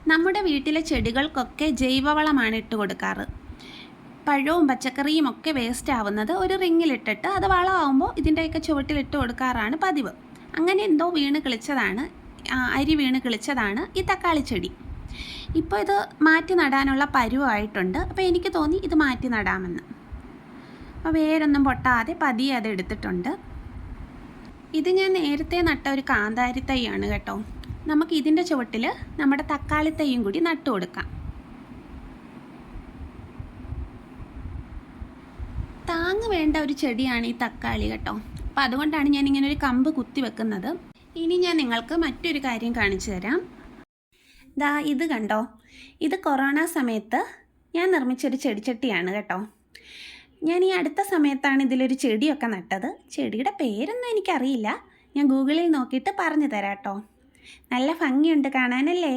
നമ്മുടെ വീട്ടിലെ ചെടികൾക്കൊക്കെ ജൈവവളമാണ് ഇട്ട് കൊടുക്കാറ്. പഴവും പച്ചക്കറിയും ഒക്കെ വേസ്റ്റ് ആവുന്നത് ഒരു റിങ്ങിലിട്ടിട്ട് അത് വളമാകുമ്പോൾ ഇതിൻ്റെയൊക്കെ ചുവട്ടിലിട്ട് കൊടുക്കാറാണ് പതിവ്. അങ്ങനെ എന്തോ വീണ് കിളിച്ചതാണ്, അരി വീണ് കിളിച്ചതാണ് ഈ തക്കാളി ചെടി. ഇപ്പോൾ ഇത് മാറ്റി നടാനുള്ള പരുവമായിട്ടുണ്ട്. അപ്പോൾ എനിക്ക് തോന്നി ഇത് മാറ്റി നടാമെന്ന്. അപ്പോൾ വേരൊന്നും പൊട്ടാതെ പതിയെ അത് എടുത്തിട്ടുണ്ട്. ഇത് ഞാൻ നേരത്തെ നട്ട ഒരു കാന്താരി തൈയാണ് കേട്ടോ. നമുക്ക് ഇതിൻ്റെ ചുവട്ടിൽ നമ്മുടെ തക്കാളി തൈയും കൂടി നട്ടു കൊടുക്കാം. താങ്ങ് വേണ്ട ഒരു ചെടിയാണ് ഈ തക്കാളി കേട്ടോ. അപ്പോൾ അതുകൊണ്ടാണ് ഞാൻ ഇങ്ങനെ ഒരു കമ്പ് കുത്തി വെക്കുന്നത്. ഇനി ഞാൻ നിങ്ങൾക്ക് മറ്റൊരു കാര്യം കാണിച്ചു തരാം. ദാ ഇത് കണ്ടോ, ഇത് കൊറോണ സമയത്ത് ഞാൻ നിർമ്മിച്ചൊരു ചെടിച്ചട്ടിയാണ് കേട്ടോ. ഞാൻ ഈ അടുത്ത സമയത്താണ് ഇതിലൊരു ചെടിയൊക്കെ നട്ടത്. ചെടിയുടെ പേരൊന്നും എനിക്കറിയില്ല, ഞാൻ ഗൂഗിളിൽ നോക്കിയിട്ട് പറഞ്ഞു തരാം കേട്ടോ. നല്ല ഭംഗിയുണ്ട് കാണാനല്ലേ.